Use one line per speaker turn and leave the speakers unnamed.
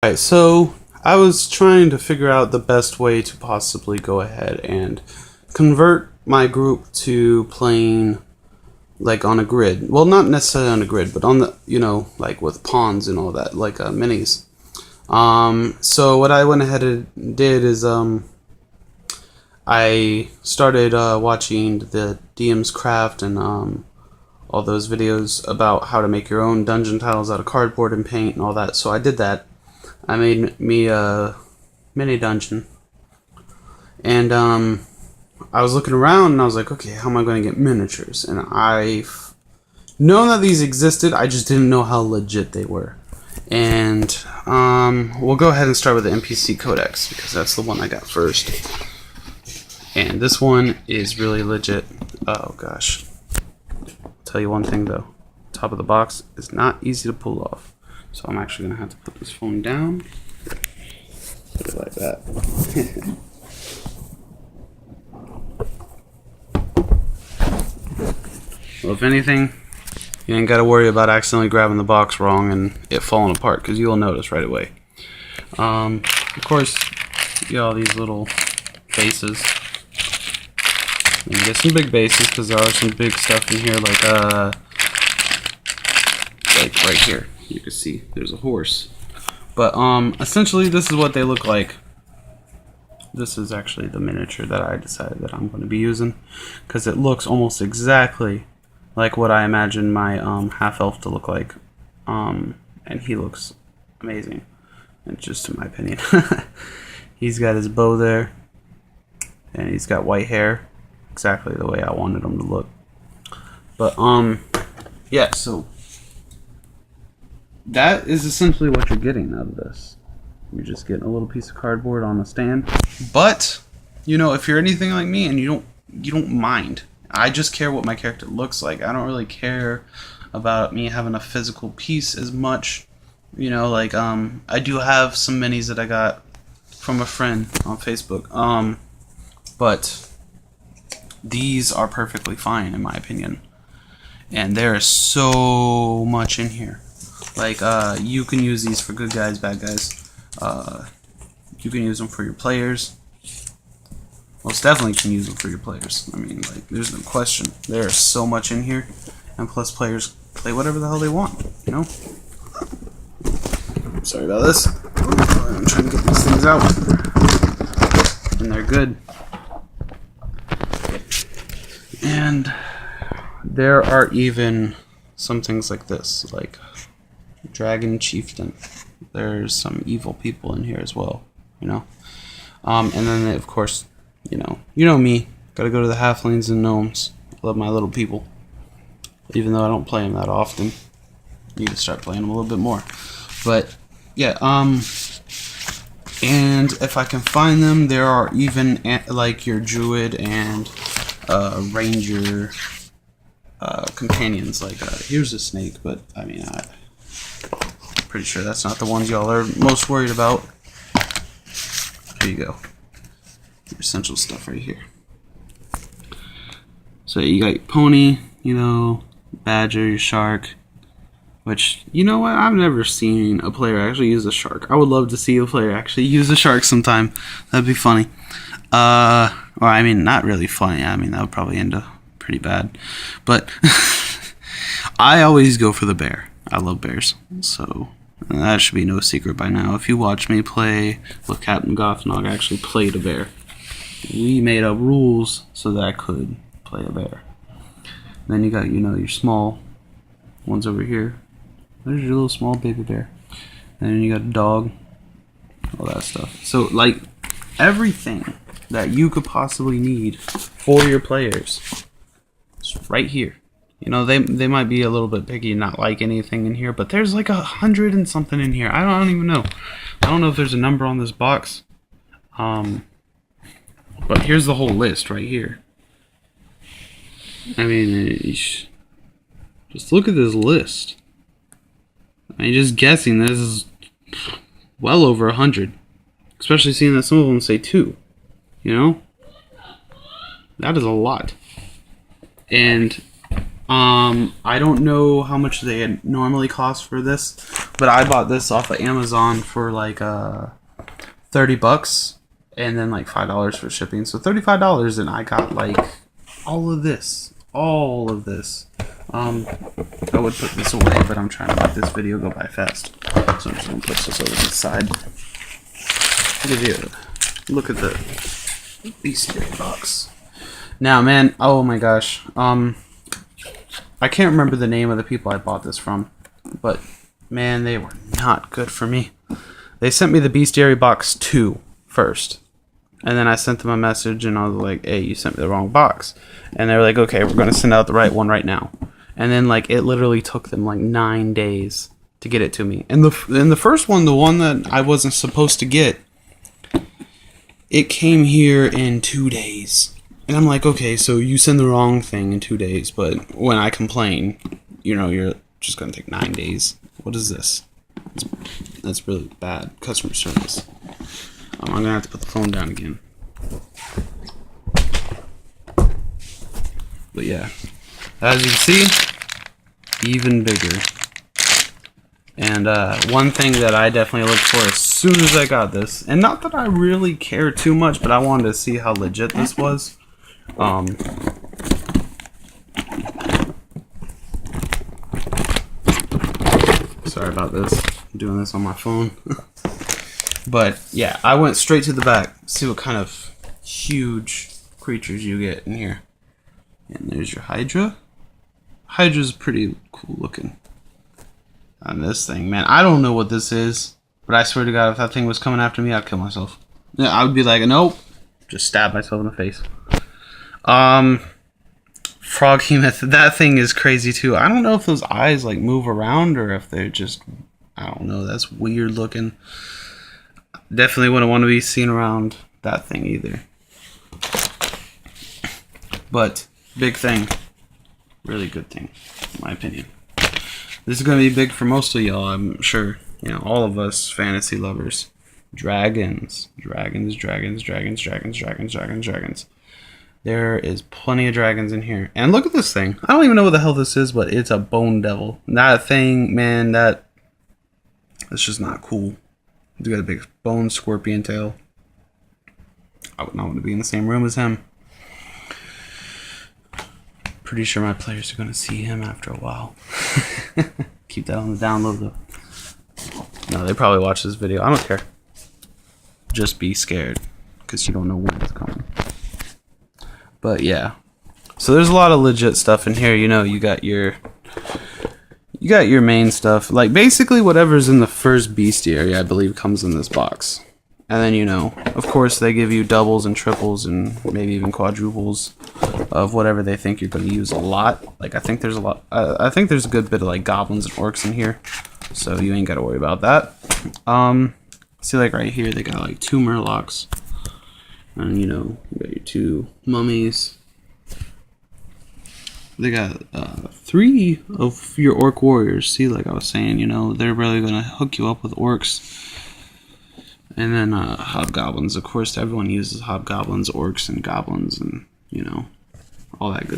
Alright, so I was trying to figure out the best way to possibly go ahead and convert my group to playing like on a grid. Well, not necessarily on a grid, but on the, like with pawns and all that, like minis. So what I went ahead and did is I started watching the DM's Craft and all those videos about how to make your own dungeon tiles out of cardboard and paint and all that. So I did that. I made me a mini dungeon, and I was looking around and I was like, okay, how am I going to get miniatures? And I've known that these existed, I just didn't know how legit they were. And we'll go ahead and start with the NPC Codex, because that's the one I got first. And this one is really legit. Oh gosh. I'll tell you one thing though, top of the box is not easy to pull off. So I'm actually going to have to put this phone down. Put it like that. Well, if anything, you ain't got to worry about accidentally grabbing the box wrong and it falling apart, because you'll notice right away. Of course, you get all these little bases. You get some big bases, because there are some big stuff in here, like right here. You can see there's a horse. But essentially this is what they look like. This is actually the miniature that I decided that I'm going to be using, because it looks almost exactly like what I imagine my half-elf to look like. And he looks amazing, and just in my opinion. He's got his bow there, and he's got white hair, exactly the way I wanted him to look. But yeah, so that is essentially what you're getting out of this. You're just getting a little piece of cardboard on a stand. But, if you're anything like me and you don't mind. I just care what my character looks like. I don't really care about me having a physical piece as much. I do have some minis that I got from a friend on Facebook. But these are perfectly fine in my opinion. And there is so much in here. Like, you can use these for good guys, bad guys. You can use them for your players. Most definitely can use them for your players. I mean, like, there's no question. There's so much in here. And plus, players play whatever the hell they want, Sorry about this. I'm trying to get these things out. And they're good. And there are even some things like this, like Dragon Chieftain. There's some evil people in here as well, and then of course, you know me, gotta go to the halflings and gnomes. Love my little people, even though I don't play them that often. Need to start playing them a little bit more. But yeah, and if I can find them, there are even like your druid and ranger companions. Like here's a snake, but I mean pretty sure that's not the ones y'all are most worried about. Here you go. Your essential stuff right here. So you got your pony, badger, your shark. Which, you know what? I've never seen a player actually use a shark. I would love to see a player actually use a shark sometime. That'd be funny. Or I mean, not really funny. I mean, that would probably end up pretty bad. But I always go for the bear. I love bears. So that should be no secret by now. If you watch me play with Captain Gothnog, I actually played a bear. We made up rules so that I could play a bear. Then you got, your small ones over here. There's your little small baby bear. And then you got a dog. All that stuff. So, like, everything that you could possibly need for your players is right here. They might be a little bit picky and not like anything in here, but there's like 100 and something in here. I don't even know. I don't know if there's a number on this box. But here's the whole list right here. I mean, just look at this list. I mean, just guessing this is well over 100. Especially seeing that some of them say 2. That is a lot. And I don't know how much they had normally cost for this, but I bought this off of Amazon for like $30, and then like $5 for shipping, so $35, and I got like all of this. I would put this away, but I'm trying to let this video go by fast, so I'm just gonna put this over to the side. I'll give you a look at the Bestiary box. Now, man, oh my gosh, I can't remember the name of the people I bought this from, but man, they were not good for me. They sent me the Bestiary box 2 first, and then I sent them a message, and I was like, hey, you sent me the wrong box. And they were like, okay, we're going to send out the right one right now. And then, like, it literally took them, like, 9 days to get it to me. And the first one, the one that I wasn't supposed to get, it came here in 2 days. And I'm like, okay, so you send the wrong thing in 2 days, but when I complain, you know, you're just going to take 9 days. What is this? That's really bad customer service. I'm going to have to put the phone down again. But yeah, as you see, even bigger. And one thing that I definitely looked for as soon as I got this, and not that I really care too much, but I wanted to see how legit this was. Sorry about this. I'm doing this on my phone. But yeah, I went straight to the back. See what kind of huge creatures you get in here. And there's your Hydra. Hydra's pretty cool looking. And this thing, man, I don't know what this is, but I swear to God, if that thing was coming after me, I'd kill myself. Yeah, I would be like, nope, just stab myself in the face. Frog Hemoth, that thing is crazy too. I don't know if those eyes like move around or if they're just, I don't know, that's weird looking. Definitely wouldn't want to be seen around that thing either. But big thing, really good thing, in my opinion. This is going to be big for most of y'all, I'm sure. You know, all of us fantasy lovers. Dragons. Dragons, dragons, dragons, dragons, dragons, dragons, dragons. There is plenty of dragons in here. And look at this thing. I don't even know what the hell this is, but it's a bone devil. That thing, man, that's just not cool. He's got a big bone scorpion tail. I would not want to be in the same room as him. Pretty sure my players are going to see him after a while. Keep that on the download though. No, they probably watch this video. I don't care. Just be scared, because you don't know when it's coming. But yeah. So there's a lot of legit stuff in here. You know, you got your main stuff. Like basically whatever's in the first bestiary, I believe, comes in this box. And then, you know, of course they give you doubles and triples and maybe even quadruples of whatever they think you're going to use a lot. Like I think there's a lot. I think there's a good bit of like goblins and orcs in here, so you ain't got to worry about that. See, like right here they got like 2 murlocs, and you know, you got your 2 mummies. They got 3 of your orc warriors. See, like I was saying, you know, they're really gonna hook you up with orcs. And then hobgoblins. Of course, everyone uses hobgoblins, orcs, and goblins, and you know, all that good